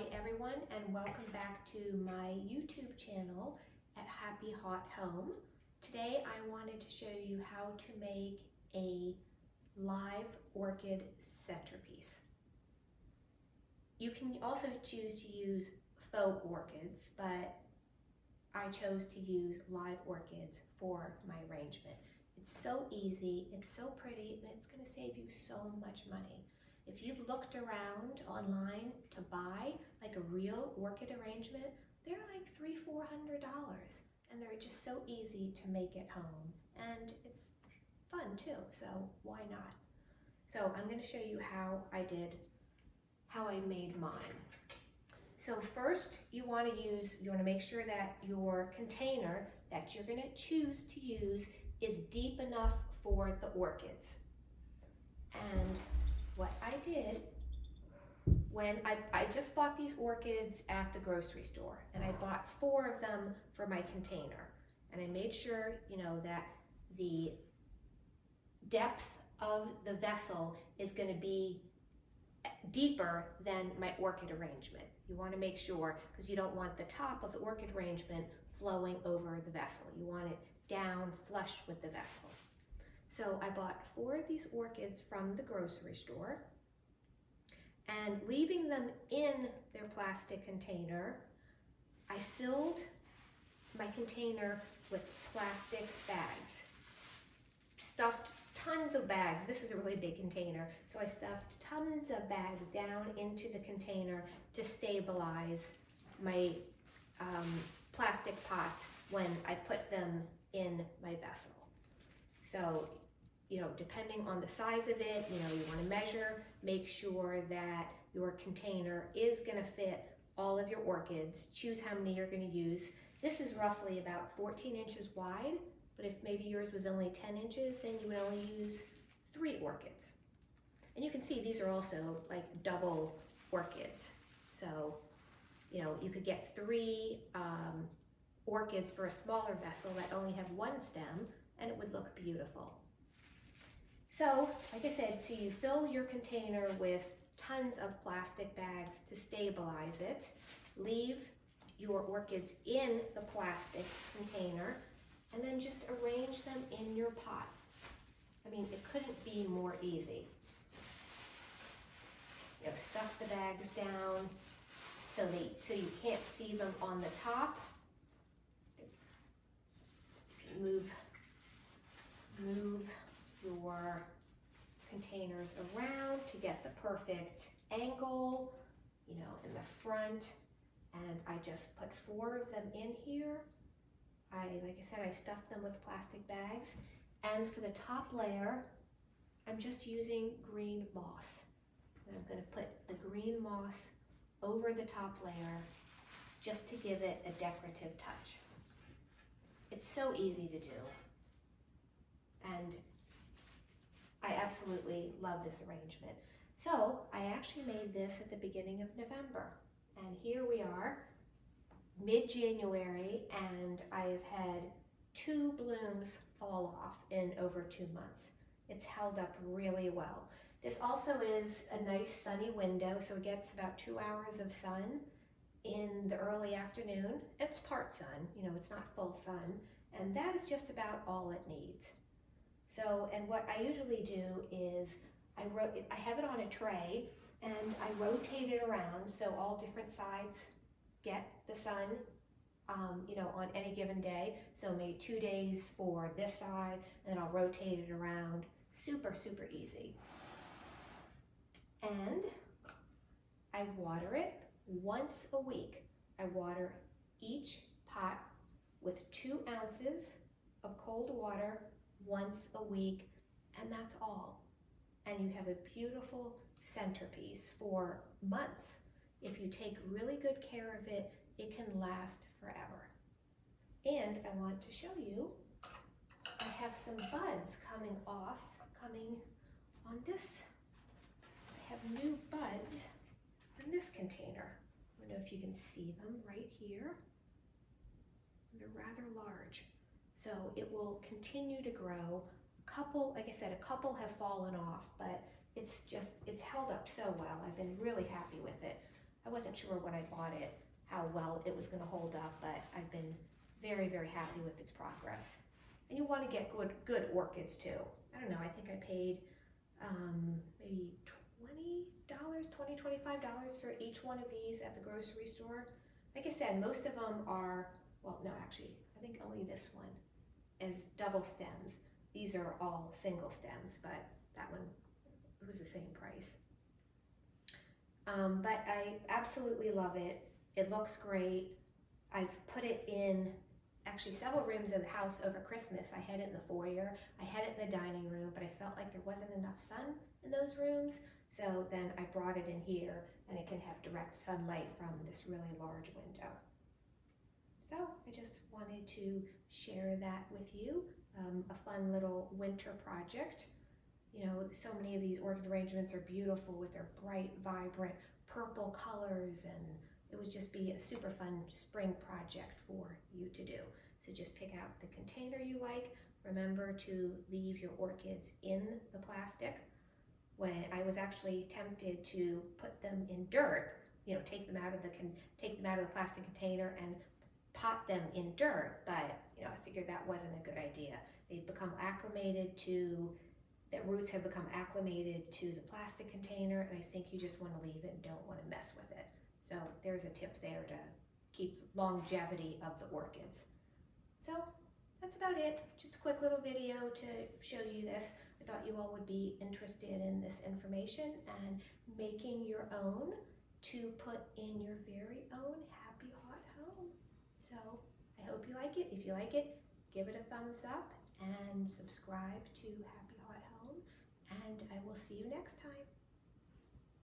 Hi everyone, and welcome back to my YouTube channel at Happy Haute Home. Today I wanted to show you how to make a live orchid centerpiece. You can also choose to use faux orchids, but I chose to use live orchids for my arrangement. It's so easy, it's so pretty, and it's going to save you so much money. If you've looked around online to buy like a real orchid arrangement, they're like $300–400, and they're just so easy to make at home, and it's fun too, so why not? So I'm going to show you how I made mine. So first you want to make sure that your container that you're going to choose to use is deep enough for the orchids. And what I did when I just bought these orchids at the grocery store, and I bought 4 of them for my container, and I made sure, that the depth of the vessel is going to be deeper than my orchid arrangement. You want to make sure, because you don't want the top of the orchid arrangement flowing over the vessel. You want it down flush with the vessel. So I bought 4 of these orchids from the grocery store, and leaving them in their plastic container, I filled my container with plastic bags. Stuffed tons of bags. This is a really big container, so I stuffed tons of bags down into the container to stabilize my plastic pots when I put them in my vessel. So, depending on the size of it, you want to measure, make sure that your container is going to fit all of your orchids. Choose how many you're going to use. This is roughly about 14 inches wide, but if maybe yours was only 10 inches, then you would only use 3 orchids. And you can see these are also like double orchids. So, you could get 3 orchids for a smaller vessel that only have 1 stem, and it would look beautiful. So, like I said, so you fill your container with tons of plastic bags to stabilize it. Leave your orchids in the plastic container, and then just arrange them in your pot. I mean, it couldn't be more easy. Stuff the bags down so you can't see them on the top. Move your containers around to get the perfect angle, in the front. And I just put 4 of them in here. Like I said, I stuffed them with plastic bags. And for the top layer, I'm just using green moss. And I'm going to put the green moss over the top layer just to give it a decorative touch. It's so easy to do. And I absolutely love this arrangement. So I actually made this at the beginning of November. And here we are, mid-January, and I have had 2 blooms fall off in over 2 months. It's held up really well. This also is a nice sunny window, so it gets about 2 hours of sun in the early afternoon. It's part sun, it's not full sun, and that is just about all it needs. So, and what I usually do is I have it on a tray, and I rotate it around so all different sides get the sun, on any given day. So maybe 2 days for this side, and then I'll rotate it around. Super, super easy. And I water it once a week. I water each pot with 2 ounces of cold water once a week, and that's all. And you have a beautiful centerpiece for months. If you take really good care of it, it can last forever. And I want to show you, I have some buds coming on this. I have new buds in this container. I don't know if you can see them right here. They're rather large. So it will continue to grow. Like I said, a couple have fallen off, but it's held up so well. I've been really happy with it. I wasn't sure when I bought it how well it was going to hold up, but I've been very, very happy with its progress. And you want to get good orchids too. I don't know, I think I paid maybe $25 for each one of these at the grocery store. Like I said, most of them are, well, no, actually, I think only this one is double stems. These are all single stems, but that one was the same price. But I absolutely love it. It looks great. I've put it in actually several rooms of the house over Christmas. I had it in the foyer, I had it in the dining room, but I felt like there wasn't enough sun in those rooms. So then I brought it in here, and it can have direct sunlight from this really large window. So I just wanted to share that with you, a fun little winter project. You know, so many of these orchid arrangements are beautiful with their bright, vibrant purple colors, and it would just be a super fun spring project for you to do. So just pick out the container you like. Remember to leave your orchids in the plastic. When I was actually tempted to put them in dirt, you know, take them out of the plastic container and pot them in dirt, but you know, I figured that wasn't a good idea. They've become acclimated to that roots have become acclimated to the plastic container, and I think you just want to leave it and don't want to mess with it. So there's a tip there to keep longevity of the orchids. So that's about it. Just a quick little video to show you this. I thought you all would be interested in this information and making your own to put in your very own happy hot home. So I hope you like it. If you like it, give it a thumbs up and subscribe to Happy Hot Home, and I will see you next time.